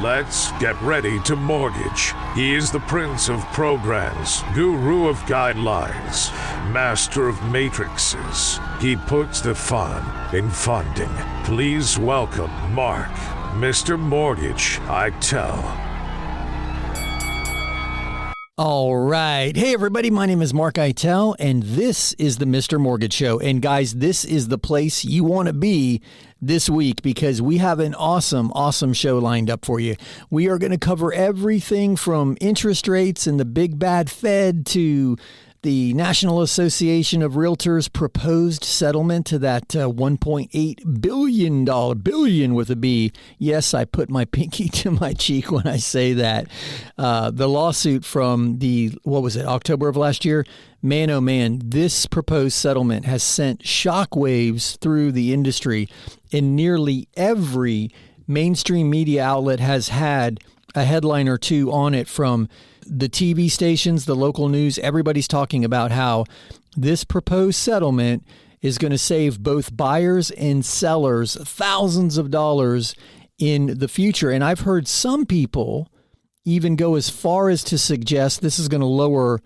Let's get ready to mortgage. He is the prince of programs, guru of guidelines, master of matrices. He puts the fun in funding. Please welcome Mark, Mr. Mortgage, I Tell. All right. Hey, everybody. My name is Mark Eitel, and this is the Mr. Mortgage Show. And guys, this is the place you want to be this week because we have an awesome show lined up for you. We are going to cover everything from interest rates and the big bad Fed to the National Association of Realtors proposed settlement to that $1.8 billion with a B. Yes, I put my pinky to my cheek when I say that. The lawsuit from October of last year? Man, oh man, this proposed settlement has sent shockwaves through the industry, and nearly every mainstream media outlet has had a headline or two on it, from the TV stations, the local news. Everybody's talking about how this proposed settlement is going to save both buyers and sellers thousands of dollars in the future. And I've heard some people even go as far as to suggest this is going to lower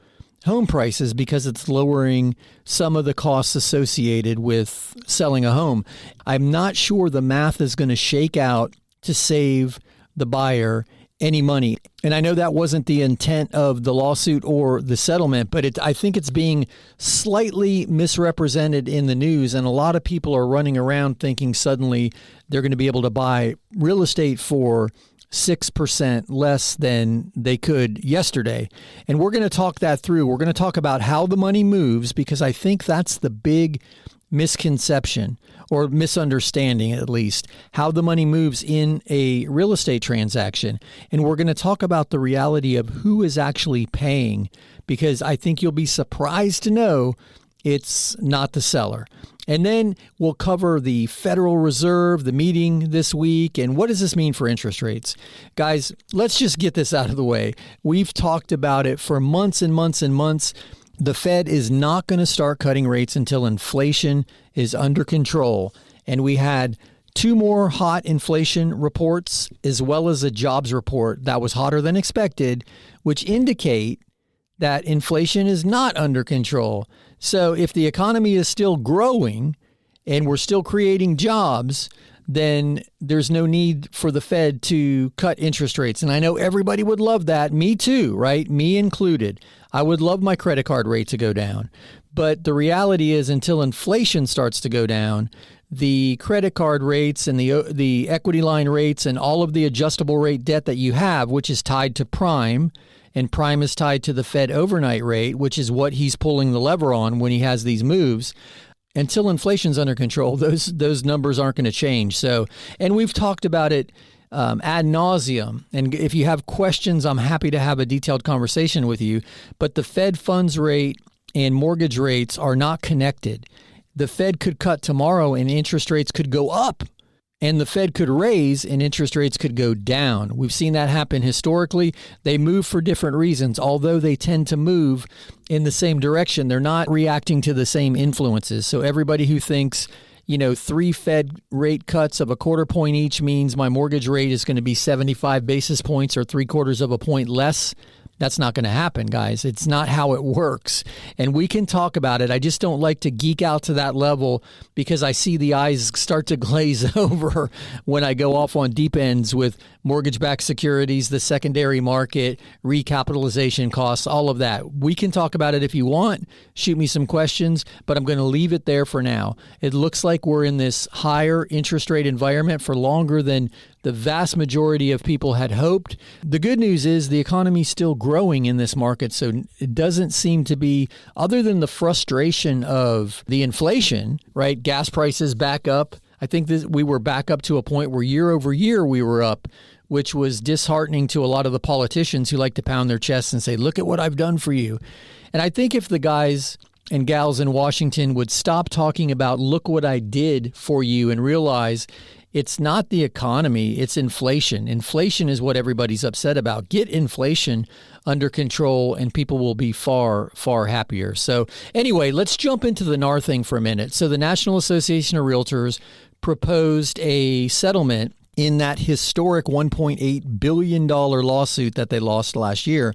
home prices because it's lowering some of the costs associated with selling a home. I'm not sure the math is going to shake out to save the buyer any money. And I know that wasn't the intent of the lawsuit or the settlement, but I think it's being slightly misrepresented in the news. And a lot of people are running around thinking suddenly they're going to be able to buy real estate for 6% less than they could yesterday. And we're going to talk that through. We're going to talk about how the money moves, because I think that's the big misconception, or misunderstanding at least, how the money moves in a real estate transaction. And we're going to talk about the reality of who is actually paying, because I think you'll be surprised to know it's not the seller. And then we'll cover the Federal Reserve, the meeting this week, and what does this mean for interest rates? Guys, let's just get this out of the way. We've talked about it for months and months and months. The Fed is not going to start cutting rates until inflation is under control. And we had two more hot inflation reports, as well as a jobs report that was hotter than expected, which indicate that inflation is not under control. So if the economy is still growing and we're still creating jobs, then there's no need for the Fed to cut interest rates. And I know everybody would love that. Me too, right? Me included. I would love my credit card rate to go down. But the reality is, until inflation starts to go down, the credit card rates and the equity line rates and all of the adjustable rate debt that you have, which is tied to prime, and prime is tied to the Fed overnight rate, which is what he's pulling the lever on when he has these moves. Until inflation's under control, those numbers aren't going to change. So, and we've talked about it ad nauseum. And if you have questions, I'm happy to have a detailed conversation with you. But the Fed funds rate and mortgage rates are not connected. The Fed could cut tomorrow and interest rates could go up. And the Fed could raise and interest rates could go down. We've seen that happen historically. They move for different reasons. Although they tend to move in the same direction, they're not reacting to the same influences. So everybody who thinks, 3 Fed rate cuts of a quarter point each means my mortgage rate is going to be 75 basis points or 3/4 of a point less, that's not going to happen, guys. It's not how it works. And we can talk about it. I just don't like to geek out to that level because I see the eyes start to glaze over when I go off on deep ends with mortgage-backed securities, the secondary market, recapitalization costs, all of that. We can talk about it if you want. Shoot me some questions, but I'm going to leave it there for now. It looks like we're in this higher interest rate environment for longer than the vast majority of people had hoped. The good news is the economy is still growing in this market, so it doesn't seem to be, other than the frustration of the inflation, right? Gas prices back up. I think we were back up to a point where year over year we were up, which was disheartening to a lot of the politicians who like to pound their chests and say, look at what I've done for you. And I think if the guys and gals in Washington would stop talking about, look what I did for you, and realize it's not the economy, it's inflation. Inflation is what everybody's upset about. Get inflation under control and people will be far, far happier. So anyway, let's jump into the NAR thing for a minute. So the National Association of Realtors proposed a settlement in that historic $1.8 billion lawsuit that they lost last year.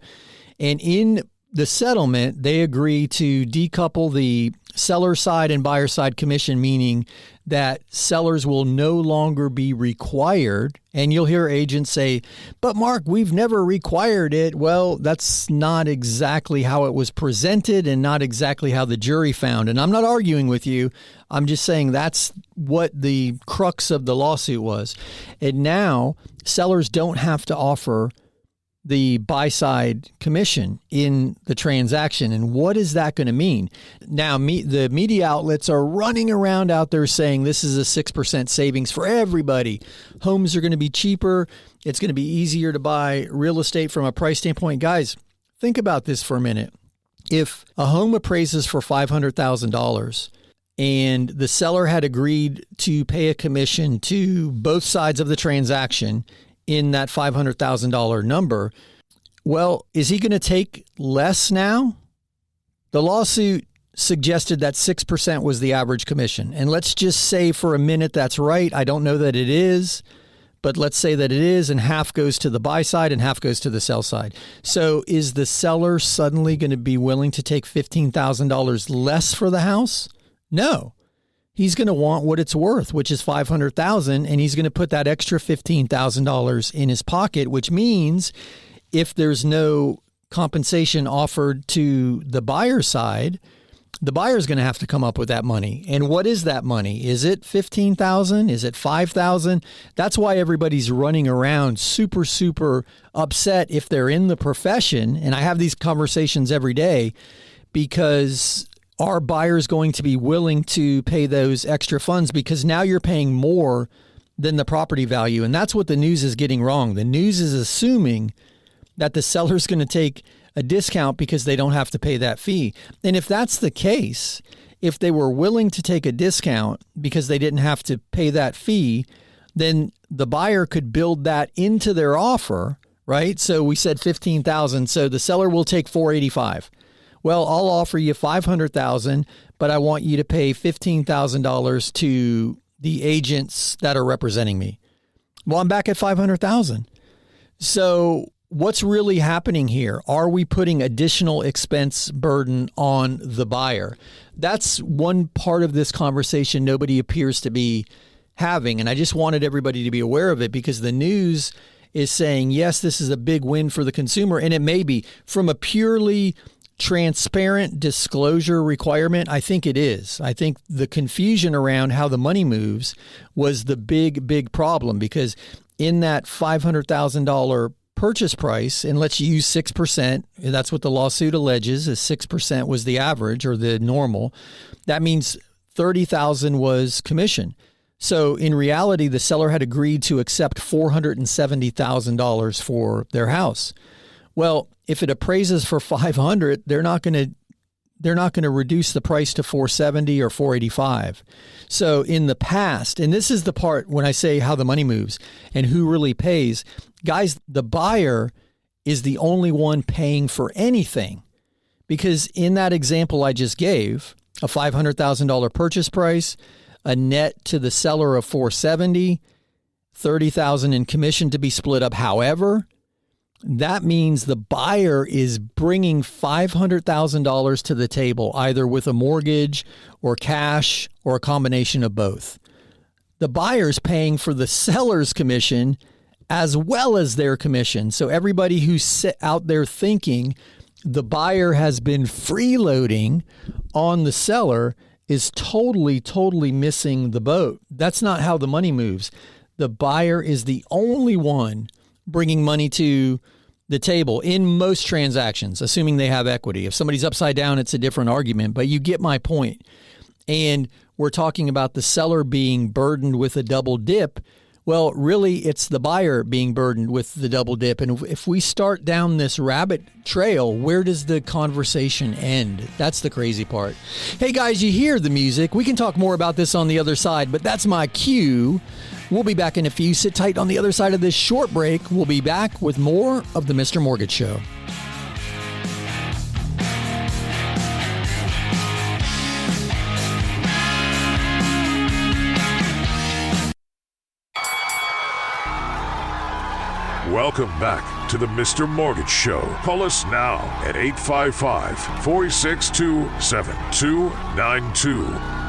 And in the settlement, they agree to decouple the seller side and buyer side commission, meaning that sellers will no longer be required. And you'll hear agents say, but Mark, we've never required it. Well, that's not exactly how it was presented and not exactly how the jury found. And I'm not arguing with you. I'm just saying that's what the crux of the lawsuit was. And now sellers don't have to offer the buy-side commission in the transaction. And what is that going to mean? Now, the media outlets are running around out there saying this is a 6% savings for everybody. Homes are going to be cheaper. It's going to be easier to buy real estate from a price standpoint. Guys, think about this for a minute. If a home appraises for $500,000 and the seller had agreed to pay a commission to both sides of the transaction in that $500,000 number, well, is he going to take less now? The lawsuit suggested that 6% was the average commission. And let's just say for a minute that's right. I don't know that it is, but let's say that it is, and half goes to the buy side and half goes to the sell side. So is the seller suddenly going to be willing to take $15,000 less for the house? No. He's going to want what it's worth, which is $500,000, and he's going to put that extra $15,000 in his pocket, which means if there's no compensation offered to the buyer side, the buyer's going to have to come up with that money. And what is that money? Is it $15,000? Is it $5,000? That's why everybody's running around super, super upset if they're in the profession. And I have these conversations every day because are buyers going to be willing to pay those extra funds? Because now you're paying more than the property value. And that's what the news is getting wrong. The news is assuming that the seller's going to take a discount because they don't have to pay that fee. And if that's the case, if they were willing to take a discount because they didn't have to pay that fee, then the buyer could build that into their offer, right? So we said $15,000. So the seller will take $485,000. Well, I'll offer you $500,000, but I want you to pay $15,000 to the agents that are representing me. Well, I'm back at $500,000. So what's really happening here? Are we putting additional expense burden on the buyer? That's one part of this conversation nobody appears to be having. And I just wanted everybody to be aware of it because the news is saying, yes, this is a big win for the consumer. And it may be from a purely transparent disclosure requirement. I think it is. I think the confusion around how the money moves was the big problem because in that $500,000 purchase price, and let's use 6%, that's what the lawsuit alleges, is 6% was the average or the normal. That means $30,000 was commission. So in reality, the seller had agreed to accept $470,000 for their house. Well, if it appraises for $500,000, they're not going to reduce the price to $470,000 or $485,000. So in the past, and this is the part when I say how the money moves and who really pays, guys, the buyer is the only one paying for anything. Because in that example I just gave, a $500,000 purchase price, a net to the seller of $470,000, $30,000 in commission to be split up. However, that means the buyer is bringing $500,000 to the table, either with a mortgage or cash or a combination of both. The buyer's paying for the seller's commission as well as their commission. So everybody who's out there thinking the buyer has been freeloading on the seller is totally missing the boat. That's not how the money moves. The buyer is the only one bringing money to the table in most transactions, assuming they have equity. If somebody's upside down, it's a different argument, but you get my point. And we're talking about the seller being burdened with a double dip. Well, really, it's the buyer being burdened with the double dip. And if we start down this rabbit trail, where does the conversation end? That's the crazy part. Hey, guys, you hear the music. We can talk more about this on the other side, but that's my cue. We'll be back in a few. Sit tight on the other side of this short break. We'll be back with more of the Mr. Mortgage Show. Welcome back to the Mr. Mortgage Show. Call us now at 855-462-7292.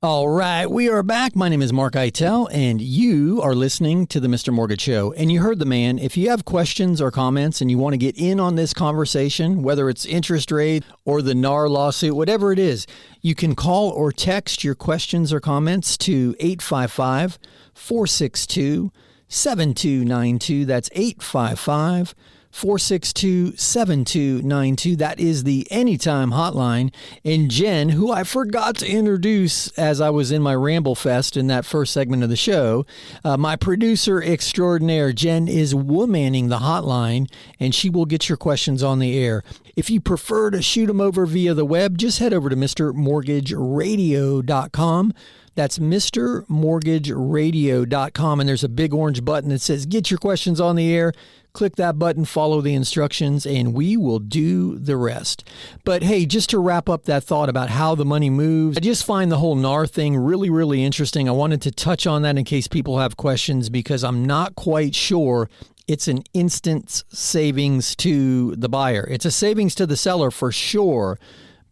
All right, we are back. My name is Mark Eitel, and you are listening to the Mr. Mortgage Show. And you heard the man. If you have questions or comments and you want to get in on this conversation, whether it's interest rate or the NAR lawsuit, whatever it is, you can call or text your questions or comments to 855-462-7292. That's 855-462-7292. That is the Anytime hotline. And Jen, who I forgot to introduce as I was in my Ramble Fest in that first segment of the show, my producer extraordinaire, Jen, is womanning the hotline, and she will get your questions on the air. If you prefer to shoot them over via the web, just head over to MrMortgageRadio.com. That's MrMortgageRadio.com, and there's a big orange button that says Get Your Questions on the Air. Click that button, follow the instructions, and we will do the rest. But hey, just to wrap up that thought about how the money moves, I just find the whole NAR thing really, really interesting. I wanted to touch on that in case people have questions, because I'm not quite sure it's an instant savings to the buyer. It's a savings to the seller for sure,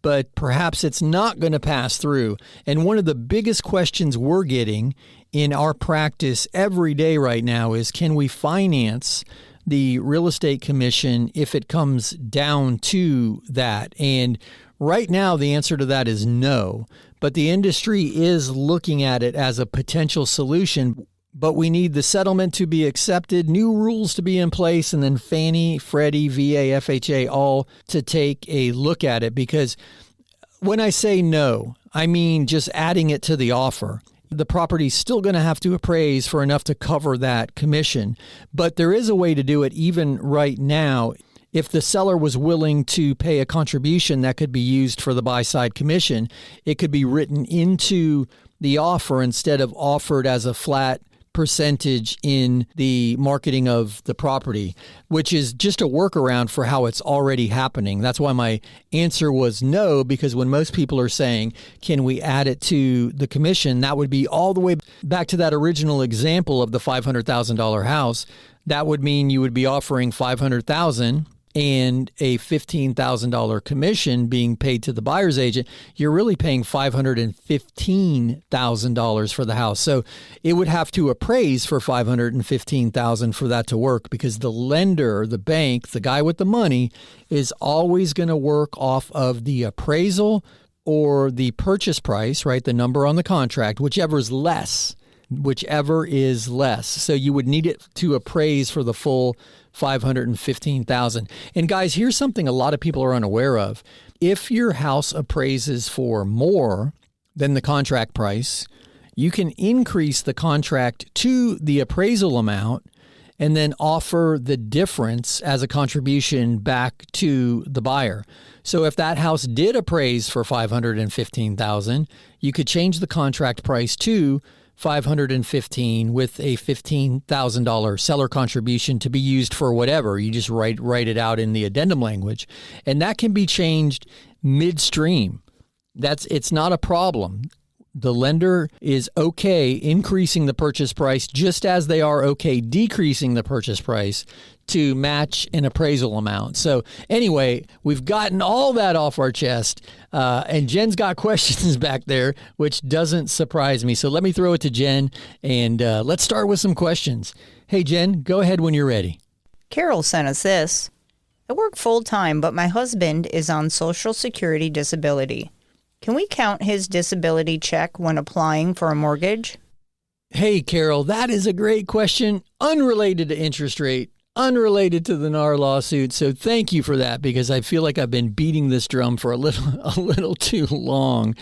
but perhaps it's not going to pass through. And one of the biggest questions we're getting in our practice every day right now is, can we finance the real estate commission if it comes down to that? And right now, the answer to that is no. But the industry is looking at it as a potential solution. But we need the settlement to be accepted, new rules to be in place, and then Fannie, Freddie, VA, FHA, all to take a look at it. Because when I say no, I mean just adding it to the offer. The property's still going to have to appraise for enough to cover that commission. But there is a way to do it even right now. If the seller was willing to pay a contribution that could be used for the buy-side commission, it could be written into the offer instead of offered as a flat percentage in the marketing of the property, which is just a workaround for how it's already happening. That's why my answer was no, because when most people are saying, can we add it to the commission, that would be all the way back to that original example of the $500,000 house. That would mean you would be offering $500,000 and a $15,000 commission being paid to the buyer's agent. You're really paying $515,000 for the house. So it would have to appraise for $515,000 for that to work, because the lender, the bank, the guy with the money is always going to work off of the appraisal or the purchase price, right? The number on the contract, whichever is less. So you would need it to appraise for the full $515,000. And guys, here's something a lot of people are unaware of. If your house appraises for more than the contract price, you can increase the contract to the appraisal amount and then offer the difference as a contribution back to the buyer. So if that house did appraise for $515,000, you could change the contract price to $515,000 with a $15,000 seller contribution to be used for whatever. You just write it out in the addendum language, and that can be changed midstream. It's not a problem. The lender is okay increasing the purchase price just as they are okay decreasing the purchase price to match an appraisal amount. So anyway, we've gotten all that off our chest, and Jen's got questions back there, which doesn't surprise me. So let me throw it to Jen, and let's start with some questions. Hey, Jen, go ahead when you're ready. Carol sent us this. I work full-time, but my husband is on Social Security disability. Can we count his disability check when applying for a mortgage? Hey, Carol, that is a great question, unrelated to interest rate, unrelated to the NAR lawsuit. So thank you for that, because I feel like I've been beating this drum for a little too long.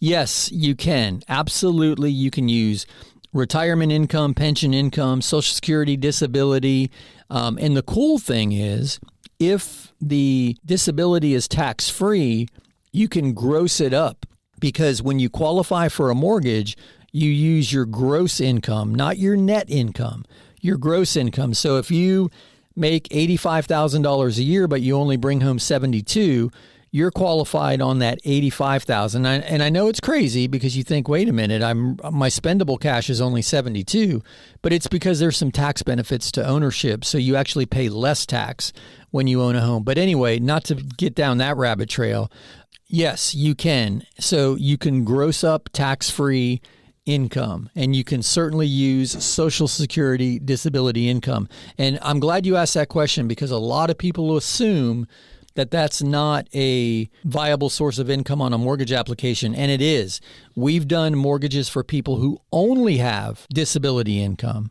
Yes, you can. Absolutely, you can use retirement income, pension income, Social Security, disability. And the cool thing is, if the disability is tax-free, you can gross it up, because when you qualify for a mortgage, you use your gross income, not your net income, your gross income. So if you make $85,000 a year, but you only bring home $72,000, you're qualified on that $85,000. And I know it's crazy because you think, wait a minute, my spendable cash is only $72,000, but it's because there's some tax benefits to ownership. So you actually pay less tax when you own a home. But anyway, not to get down that rabbit trail. Yes, you can. So you can gross up tax-free income, and you can certainly use Social Security disability income. And I'm glad you asked that question because a lot of people assume that that's not a viable source of income on a mortgage application, and it is. We've done mortgages for people who only have disability income,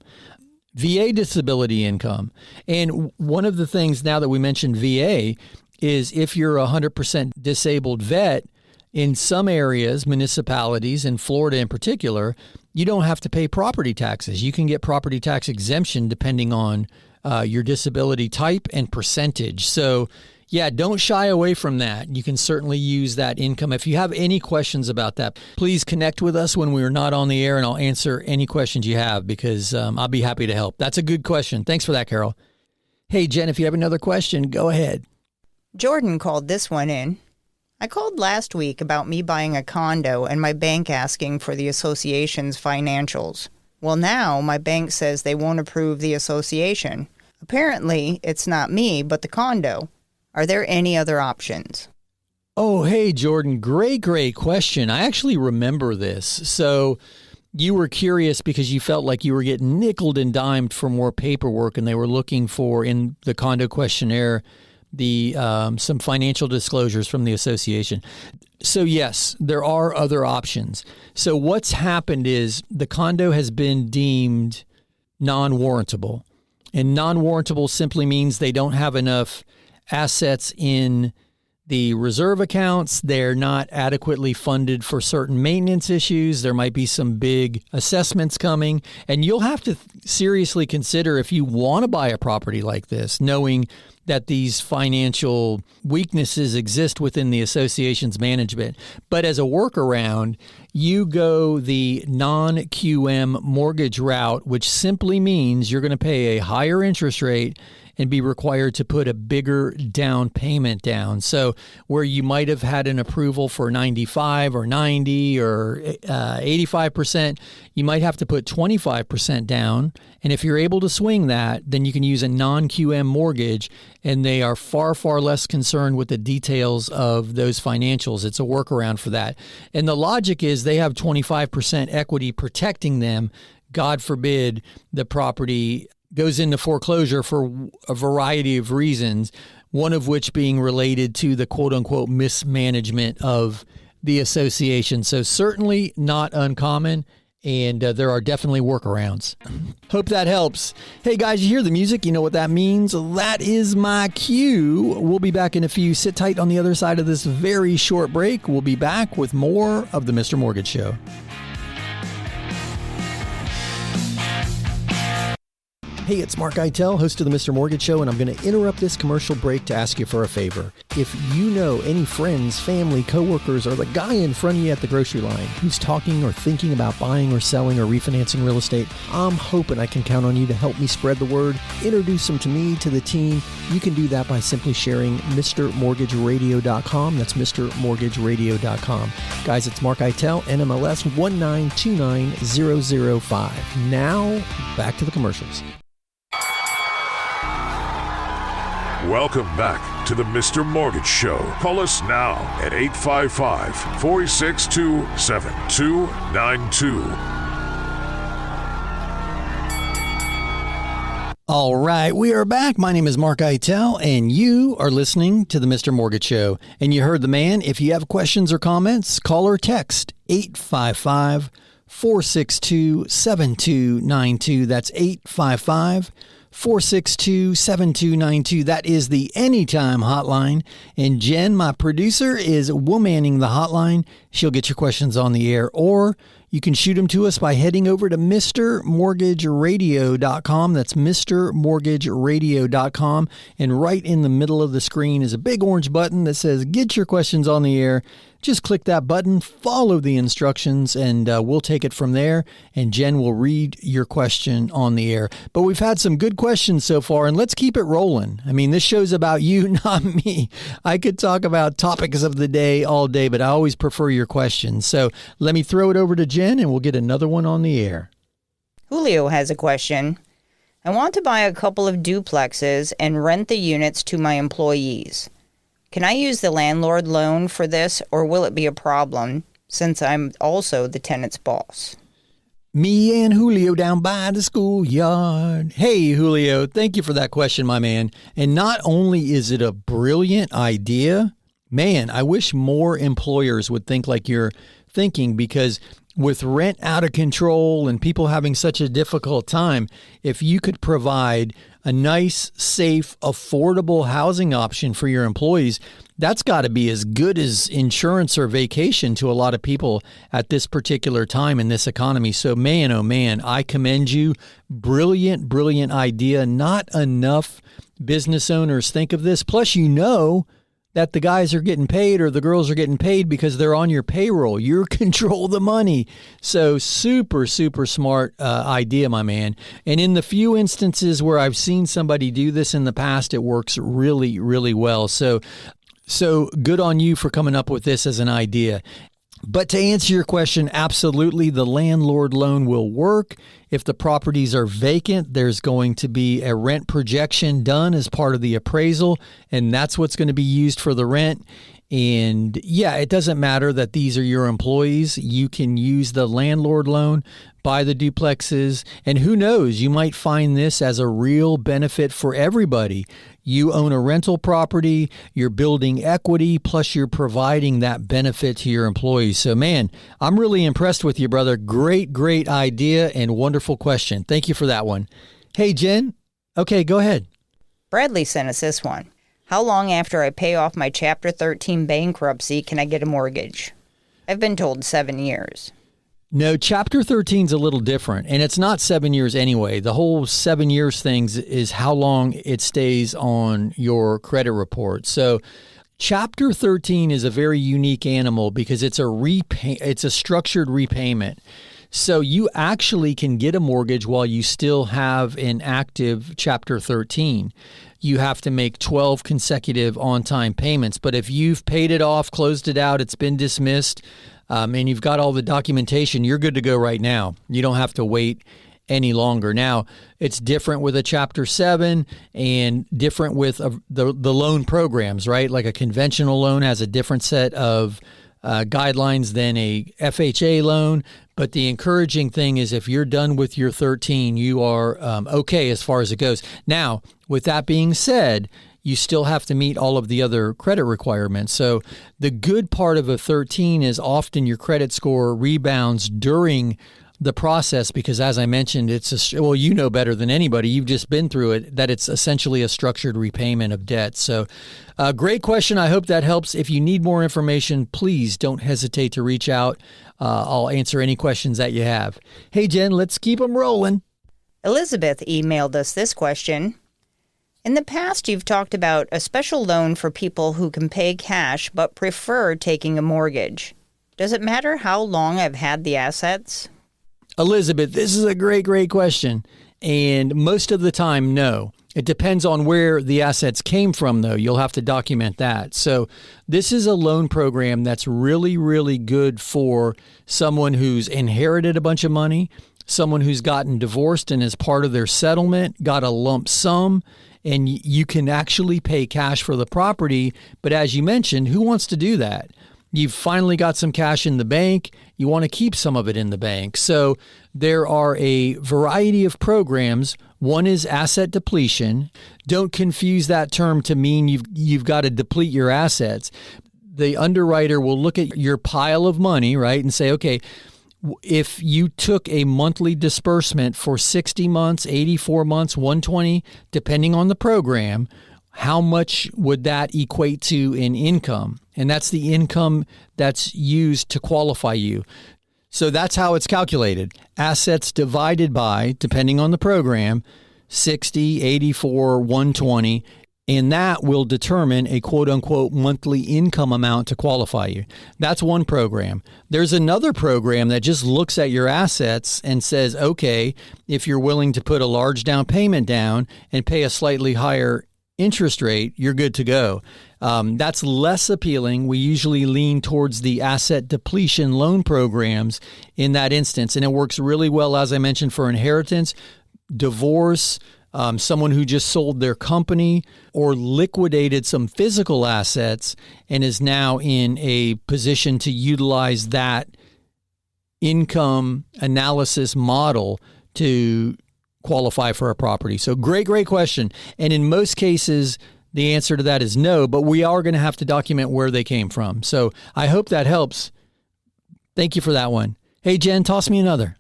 VA disability income. And one of the things now that we mentioned VA is if you're a 100% disabled vet, in some areas, municipalities, in Florida in particular, you don't have to pay property taxes. You can get property tax exemption depending on your disability type and percentage. So, yeah, don't shy away from that. You can certainly use that income. If you have any questions about that, please connect with us when we're not on the air, and I'll answer any questions you have because I'll be happy to help. That's a good question. Thanks for that, Carol. Hey, Jen, if you have another question, go ahead. Jordan called this one in. I called last week about me buying a condo and my bank asking for the association's financials. Well, now my bank says they won't approve the association. Apparently, it's not me, but the condo. Are there any other options? Oh, hey, Jordan. Great question. I actually remember this. So you were curious because you felt like you were getting nickeled and dimed for more paperwork, and they were looking for, in the condo questionnaire, some financial disclosures from the association. So yes, there are other options. So what's happened is the condo has been deemed non-warrantable. And non-warrantable simply means they don't have enough assets in the reserve accounts. They're not adequately funded for certain maintenance issues. There might be some big assessments coming. And you'll have to seriously consider if you want to buy a property like this, knowing that these financial weaknesses exist within the association's management. But as a workaround, you go the non-QM mortgage route, which simply means you're going to pay a higher interest rate and be required to put a bigger down payment down. So where you might have had an approval for 95 or 90 or 85%, you might have to put 25% down. And if you're able to swing that, then you can use a non-QM mortgage, and they are far, far less concerned with the details of those financials. It's a workaround for that. And the logic is they have 25% equity protecting them. God forbid the property goes into foreclosure for a variety of reasons, one of which being related to the quote-unquote mismanagement of the association. So certainly not uncommon, and there are definitely workarounds. Hope that helps. Hey guys, you hear the music? You know what that means? That is my cue. We'll be back in a few. Sit tight on the other side of this very short break. We'll be back with more of the Mr. Mortgage Show. Hey, it's Mark Eitel, host of the Mr. Mortgage Show, and I'm going to interrupt this commercial break to ask you for a favor. If you know any friends, family, coworkers, or the guy in front of you at the grocery line who's talking or thinking about buying or selling or refinancing real estate, I'm hoping I can count on you to help me spread the word, introduce them to me, to the team. You can do that by simply sharing MrMortgageRadio.com. That's MrMortgageRadio.com. Guys, it's Mark Eitel, NMLS 1929005. Now, back to the commercials. Welcome back to the Mr. Mortgage Show. Call us now at 855-462-7292. All right, we are back. My name is Mark Eitel, and you are listening to the Mr. Mortgage Show. And you heard the man. If you have questions or comments, call or text 855-462-7292. That's 855-462-7292. That is the Anytime hotline. And Jen, my producer, is womanning the hotline. She'll get your questions on the air, or you can shoot them to us by heading over to MrMortgageRadio.com. That's MrMortgageRadio.com. And right in the middle of the screen is a big orange button that says, get your questions on the air. just click that button, follow the instructions, and we'll take it from there, and Jen will read your question on the air. But we've had some good questions so far, and let's keep it rolling. I mean, this show's about you, not me. I could talk about topics of the day all day, but I always prefer your questions. So let me throw it over to Jen, and we'll get another one on the air. Julio has a question. I want to buy a couple of duplexes and rent the units to my employees. Can I use the landlord loan for this, or will it be a problem since I'm also the tenant's boss? Me and Julio down by the schoolyard. Hey, Julio, thank you for that question, my man. And not only is it a brilliant idea, man, I wish more employers would think like you're thinking, because with rent out of control and people having such a difficult time, if you could provide a nice, safe, affordable housing option for your employees, that's got to be as good as insurance or vacation to a lot of people at this particular time in this economy. So man, oh man, I commend you. Brilliant, brilliant idea. Not enough business owners think of this. Plus, you know that the guys are getting paid or the girls are getting paid because they're on your payroll. You control the money. So super, super smart idea, my man. And in the few instances where I've seen somebody do this in the past, it works really, really well. So good on you for coming up with this as an idea. But to answer your question, absolutely, the landlord loan will work. If the properties are vacant, there's going to be a rent projection done as part of the appraisal, and that's what's going to be used for the rent. And yeah, it doesn't matter that these are your employees. You can use the landlord loan, buy the duplexes, and who knows, you might find this as a real benefit for everybody. You own a rental property, you're building equity, plus you're providing that benefit to your employees. So man, I'm really impressed with you, brother. Great, great idea and wonderful question. Thank you for that one. Hey, Jen. Okay, go ahead. Bradley sent us this one. How long after I pay off my Chapter 13 bankruptcy can I get a mortgage? I've been told 7 years. No, Chapter 13 is a little different, and it's not 7 years anyway. The whole 7 years thing is how long it stays on your credit report. So Chapter 13 is a very unique animal because it's a structured repayment. So you actually can get a mortgage while you still have an active Chapter 13. You have to make 12 consecutive on-time payments. But if you've paid it off, closed it out, it's been dismissed, and you've got all the documentation, you're good to go right now. You don't have to wait any longer. Now, it's different with a Chapter 7 and different with the loan programs, right? Like a conventional loan has a different set of guidelines than a FHA loan. But the encouraging thing is if you're done with your 13, you are okay as far as it goes. Now, with that being said, you still have to meet all of the other credit requirements. So the good part of a 13 is often your credit score rebounds during the process because, as I mentioned, well, you know better than anybody. You've just been through it, that it's essentially a structured repayment of debt. So great question. I hope that helps. If you need more information, please don't hesitate to reach out. I'll answer any questions that you have. Hey, Jen, let's keep them rolling. Elizabeth emailed us this question. In the past, you've talked about a special loan for people who can pay cash but prefer taking a mortgage. Does it matter how long I've had the assets? Elizabeth, this is a great, great question. And most of the time, no. It depends on where the assets came from, though. You'll have to document that. So this is a loan program that's really, really good for someone who's inherited a bunch of money, someone who's gotten divorced and as part of their settlement got a lump sum, and you can actually pay cash for the property. But as you mentioned, who wants to do that? You've finally got some cash in the bank. You want to keep some of it in the bank. So there are a variety of programs. One is asset depletion. Don't confuse that term to mean you've got to deplete your assets. The underwriter will look at your pile of money, right, and say, okay, if you took a monthly disbursement for 60 months, 84 months, 120, depending on the program, how much would that equate to in income? And that's the income that's used to qualify you. So that's how it's calculated. Assets divided by, depending on the program, 60, 84, 120. And that will determine a quote-unquote monthly income amount to qualify you. That's one program. There's another program that just looks at your assets and says, okay, if you're willing to put a large down payment down and pay a slightly higher interest rate, you're good to go. That's less appealing. We usually lean towards the asset depletion loan programs in that instance. And it works really well, as I mentioned, for inheritance, divorce, someone who just sold their company or liquidated some physical assets and is now in a position to utilize that income analysis model to qualify for a property. So great question. And in most cases, the answer to that is no, but we are going to have to document where they came from. So I hope that helps. Thank you for that one. Hey, Jen, toss me another.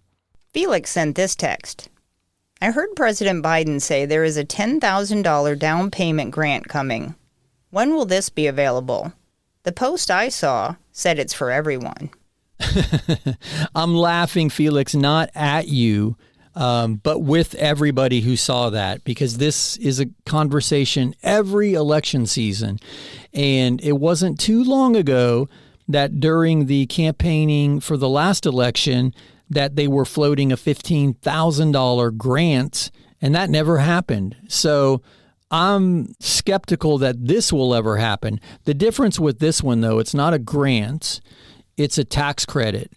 Felix sent this text. I heard President Biden say there is a $10,000 down payment grant coming. When will this be available? The post I saw said it's for everyone. I'm laughing, Felix, not at you, but with everybody who saw that, because this is a conversation every election season. And it wasn't too long ago that during the campaigning for the last election, that they were floating a $15,000 grant, and that never happened. So I'm skeptical that this will ever happen. The difference with this one, though, it's not a grant, it's a tax credit.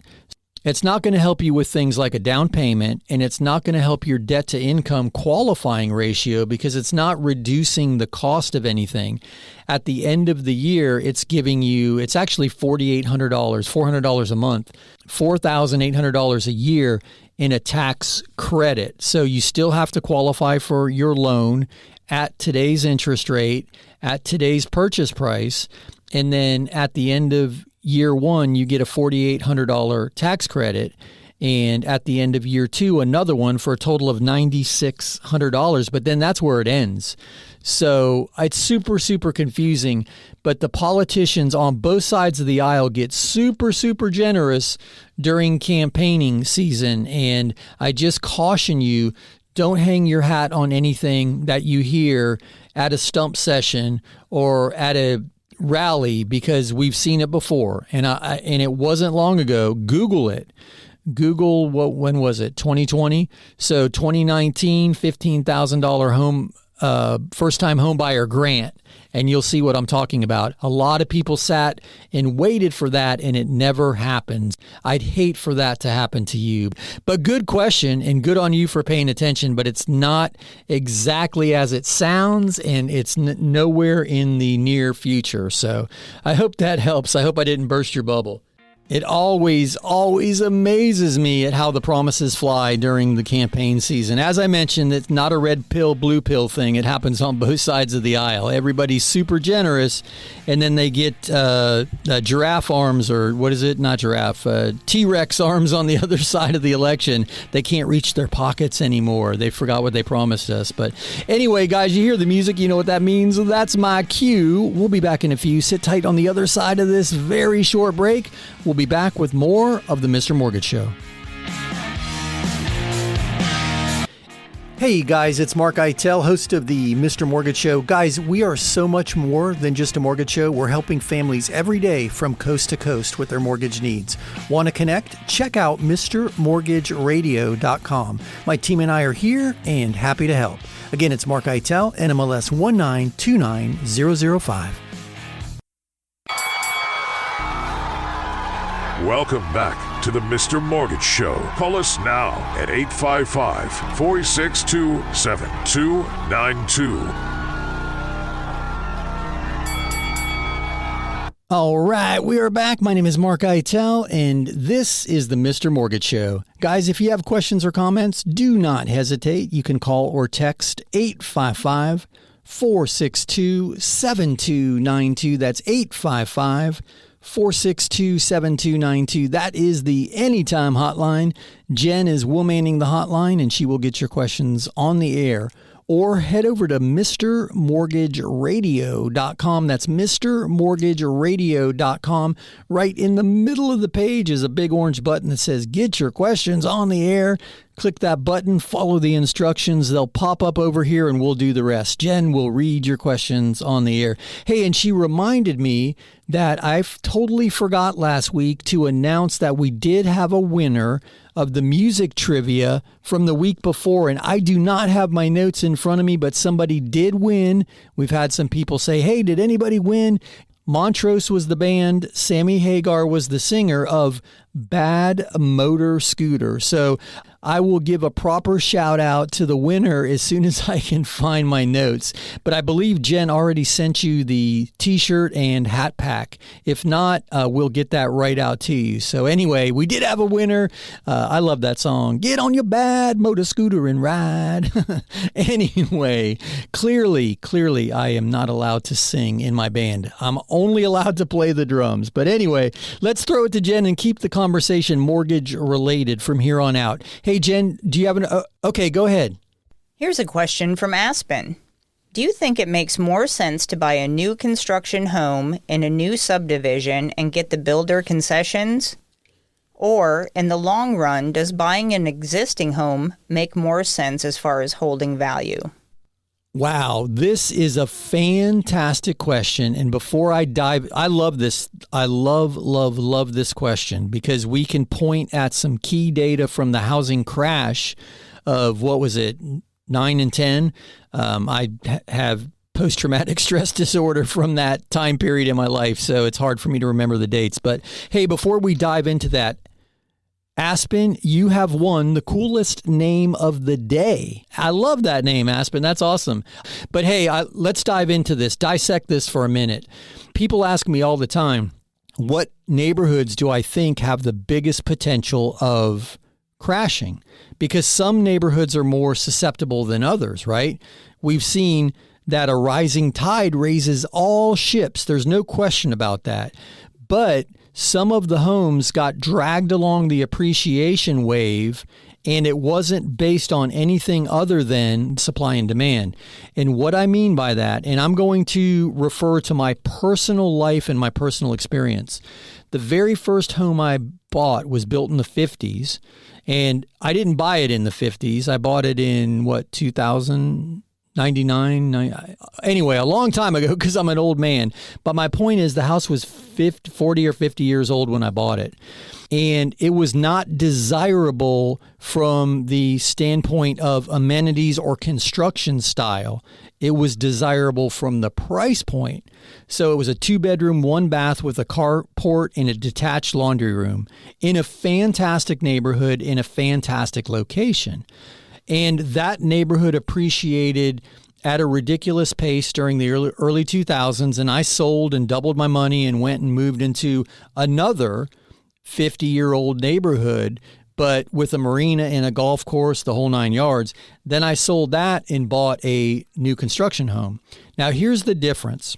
It's not going to help you with things like a down payment, and it's not going to help your debt to income qualifying ratio because it's not reducing the cost of anything. At the end of the year, it's giving you, it's actually $4,800, $400 a month, $4,800 a year in a tax credit. So you still have to qualify for your loan at today's interest rate, at today's purchase price, and then at the end of year one, you get a $4,800 tax credit. And at the end of year two, another one for a total of $9,600. But then that's where it ends. So it's super confusing. But the politicians on both sides of the aisle get super generous during campaigning season. And I just caution you, don't hang your hat on anything that you hear at a stump session or at a rally, because we've seen it before, and it wasn't long ago. Google it. Google when was it? 2020. So 2019, $15,000 home first-time home buyer grant, and you'll see what I'm talking about. A lot of people sat and waited for that, and it never happened. I'd hate for that to happen to you. But good question, and good on you for paying attention, but it's not exactly as it sounds, and it's nowhere in the near future. So I hope that helps. I hope I didn't burst your bubble. It always amazes me at how the promises fly during the campaign season. As I mentioned, it's not a red pill, blue pill thing. It happens on both sides of the aisle. Everybody's super generous, and then they get giraffe arms, or what is it? Not giraffe, T-Rex arms on the other side of the election. They can't reach their pockets anymore. They forgot what they promised us. But anyway, guys, you hear the music. You know what that means. That's my cue. We'll be back in a few. Sit tight on the other side of this very short break. We'll be back with more of the Mr. Mortgage Show. Hey guys, it's Mark Eitel, host of the Mr. Mortgage Show. Guys, we are so much more than just a mortgage show. We're helping families every day from coast to coast with their mortgage needs. Want to connect? Check out MrMortgageRadio.com. My team and I are here and happy to help. Again, it's Mark Eitel, NMLS 1929005. Welcome back to the Mr. Mortgage Show. Call us now at 855-462-7292. All right, we are back. My name is Mark Eitel, and this is the Mr. Mortgage Show. Guys, if you have questions or comments, do not hesitate. You can call or text 855-462-7292. That's 855-462-7292. That is the Anytime hotline. Jen is womanning the hotline, and she will get your questions on the air. Or head over to MrMortgageRadio.com. That's MrMortgageRadio.com. Right in the middle of the page is a big orange button that says Get Your Questions on the Air. click that button, follow the instructions. They'll pop up over here and we'll do the rest. Jen will read your questions on the air. Hey, and she reminded me that I totally forgot last week to announce that we did have a winner of the music trivia from the week before. And I do not have my notes in front of me, but somebody did win. We've had some people say, hey, did anybody win? Montrose was the band. Sammy Hagar was the singer of Bad Motor Scooter. So I will give a proper shout out to the winner as soon as I can find my notes. But I believe Jen already sent you the t-shirt and hat pack. If not, we'll get that right out to you. So anyway, we did have a winner. I love that song. Get on your bad motor scooter and ride. Anyway, clearly, I am not allowed to sing in my band. I'm only allowed to play the drums. But anyway, let's throw it to Jen and keep the conversation mortgage related from here on out. Hey, Jen, do you have okay, go ahead. Here's a question from Aspen. Do you think it makes more sense to buy a new construction home in a new subdivision and get the builder concessions? Or, in the long run, does buying an existing home make more sense as far as holding value? Wow, this is a fantastic question. And before I dive, I love this. I love this question because we can point at some key data from the housing crash of, what was it, 9 and 10? I have post-traumatic stress disorder from that time period in my life, so it's hard for me to remember the dates. But hey, before we dive into that, Aspen, you have won the coolest name of the day. I love that name, Aspen. That's awesome. But hey, let's dive into this, dissect this for a minute. People ask me all the time, what neighborhoods do I think have the biggest potential of crashing? Because some neighborhoods are more susceptible than others, right? We've seen that a rising tide raises all ships. There's no question about that. But some of the homes got dragged along the appreciation wave, and it wasn't based on anything other than supply and demand. And what I mean by that, and I'm going to refer to my personal life and my personal experience. The very first home I bought was built in the 50s, and I didn't buy it in the 50s. I bought it in, 2099? Anyway, a long time ago because I'm an old man. But my point is the house was 40 or 50 years old when I bought it. And it was not desirable from the standpoint of amenities or construction style. It was desirable from the price point. So it was a 2-bedroom, 1-bath with a carport and a detached laundry room in a fantastic neighborhood in a fantastic location. And that neighborhood appreciated at a ridiculous pace during the early 2000s. And I sold and doubled my money and went and moved into another 50-year-old neighborhood, but with a marina and a golf course, the whole 9 yards. Then I sold that and bought a new construction home. Now, here's the difference.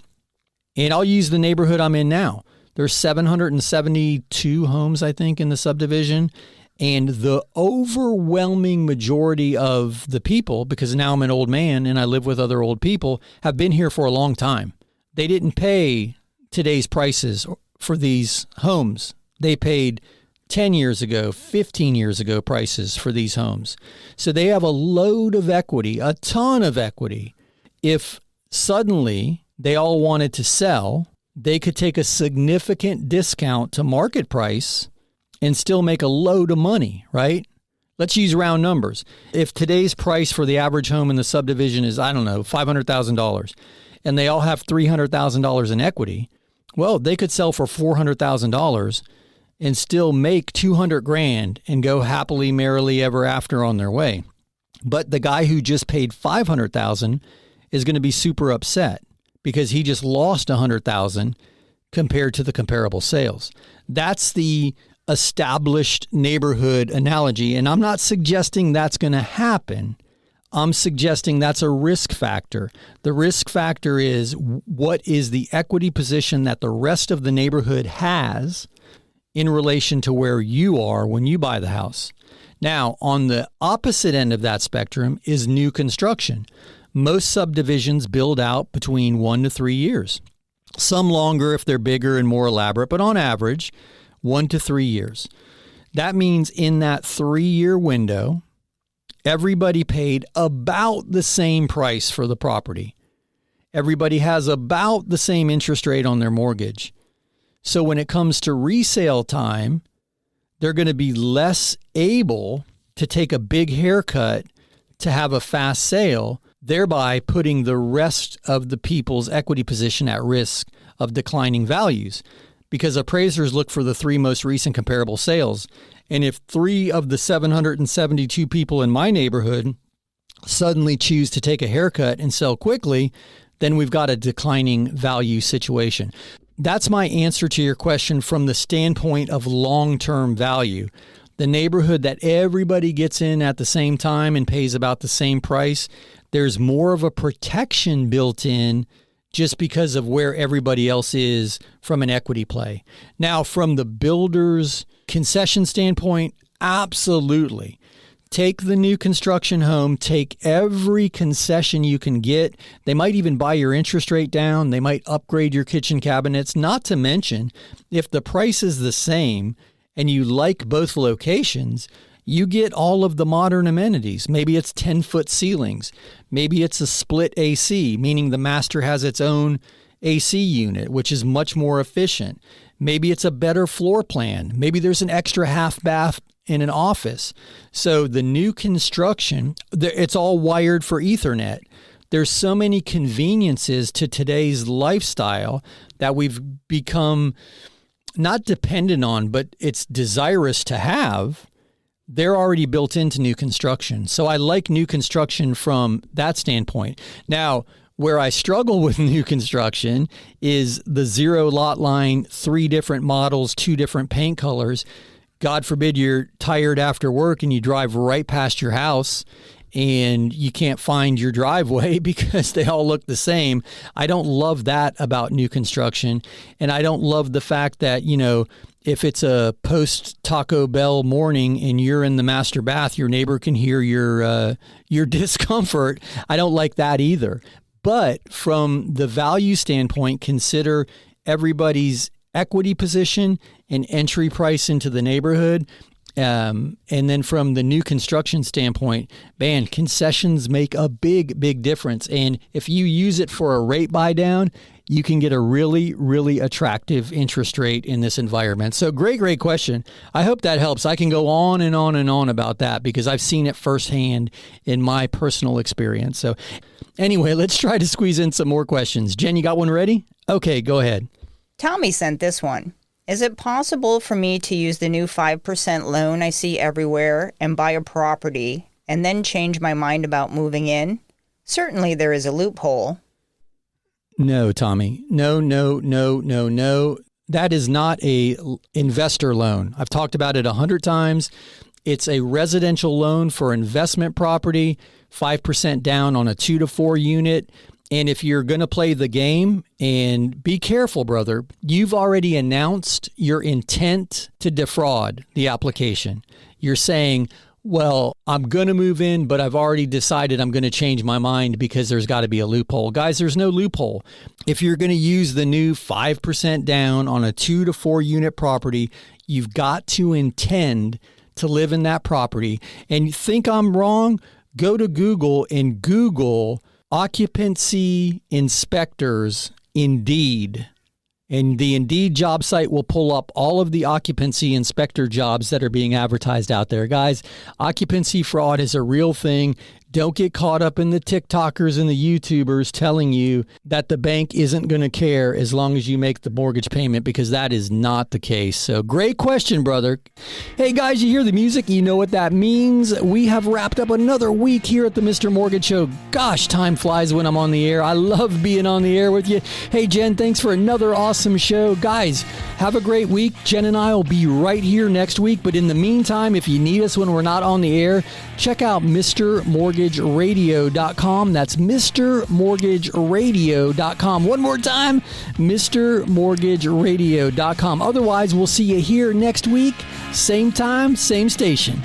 And I'll use the neighborhood I'm in now. There's 772 homes, I think, in the subdivision. And the overwhelming majority of the people, because now I'm an old man and I live with other old people, have been here for a long time. They didn't pay today's prices for these homes. They paid 10 years ago, 15 years ago prices for these homes. So they have a load of equity, a ton of equity. If suddenly they all wanted to sell, they could take a significant discount to market price and still make a load of money, right? Let's use round numbers. If today's price for the average home in the subdivision is, I don't know, $500,000, and they all have $300,000 in equity, well, they could sell for $400,000 and still make $200,000 and go happily, merrily ever after on their way. But the guy who just paid $500,000 is going to be super upset because he just lost $100,000 compared to the comparable sales. That's the established neighborhood analogy. And I'm not suggesting that's going to happen. I'm suggesting that's a risk factor. The risk factor is what is the equity position that the rest of the neighborhood has in relation to where you are when you buy the house. Now, on the opposite end of that spectrum is new construction. Most subdivisions build out between 1 to 3 years. Some longer if they're bigger and more elaborate, but on average, 1 to 3 years. That means in that 3-year window, everybody paid about the same price for the property. Everybody has about the same interest rate on their mortgage. So when it comes to resale time, they're going to be less able to take a big haircut to have a fast sale, thereby putting the rest of the people's equity position at risk of declining values. Because appraisers look for the 3 most recent comparable sales. And if 3 of the 772 people in my neighborhood suddenly choose to take a haircut and sell quickly, then we've got a declining value situation. That's my answer to your question from the standpoint of long-term value. The neighborhood that everybody gets in at the same time and pays about the same price, there's more of a protection built in just because of where everybody else is from an equity play. Now, from the builder's concession standpoint, absolutely. Take the new construction home, take every concession you can get. They might even buy your interest rate down. They might upgrade your kitchen cabinets. Not to mention, if the price is the same and you like both locations, you get all of the modern amenities. Maybe it's 10-foot ceilings. Maybe it's a split AC, meaning the master has its own AC unit, which is much more efficient. Maybe it's a better floor plan. Maybe there's an extra half bath in an office. So the new construction, it's all wired for Ethernet. There's so many conveniences to today's lifestyle that we've become not dependent on, but it's desirous to have. They're already built into new construction. So I like new construction from that standpoint. Now, where I struggle with new construction is the 0 lot line, 3 different models, 2 different paint colors. God forbid you're tired after work and you drive right past your house and you can't find your driveway because they all look the same. I don't love that about new construction. And I don't love the fact that, if it's a post Taco Bell morning and you're in the master bath, your neighbor can hear your discomfort. I don't like that either. But from the value standpoint, consider everybody's equity position and entry price into the neighborhood. And then from the new construction standpoint, man, concessions make a big, big difference. And if you use it for a rate buy down, you can get a really, really attractive interest rate in this environment. So great question. I hope that helps. I can go on and on and on about that because I've seen it firsthand in my personal experience. So anyway, let's try to squeeze in some more questions. Jen, you got one ready? Okay, go ahead. Tommy sent this one. Is it possible for me to use the new 5% loan I see everywhere and buy a property and then change my mind about moving in? Certainly there is a loophole. No, Tommy. No. That is not a investor loan. I've talked about it 100 times. It's a residential loan for investment property, 5% down on a 2 to 4 unit. And if you're going to play the game, and be careful, brother, you've already announced your intent to defraud the application. You're saying, well, I'm going to move in, but I've already decided I'm going to change my mind because there's got to be a loophole. Guys, there's no loophole. If you're going to use the new 5% down on a 2 to 4 unit property, you've got to intend to live in that property. And you think I'm wrong? Go to Google and Google occupancy inspectors, Indeed. And the Indeed job site will pull up all of the occupancy inspector jobs that are being advertised out there. Guys, occupancy fraud is a real thing. Don't get caught up in the TikTokers and the YouTubers telling you that the bank isn't going to care as long as you make the mortgage payment, because that is not the case. So great question, brother. Hey, guys, you hear the music? You know what that means. We have wrapped up another week here at the Mr. Mortgage Show. Gosh, time flies when I'm on the air. I love being on the air with you. Hey, Jen, thanks for another awesome show. Guys, have a great week. Jen and I will be right here next week. But in the meantime, if you need us when we're not on the air, check out MrMortgageRadio.com. That's MrMortgageRadio.com. One more time, MrMortgageRadio.com. Otherwise, we'll see you here next week. Same time, same station.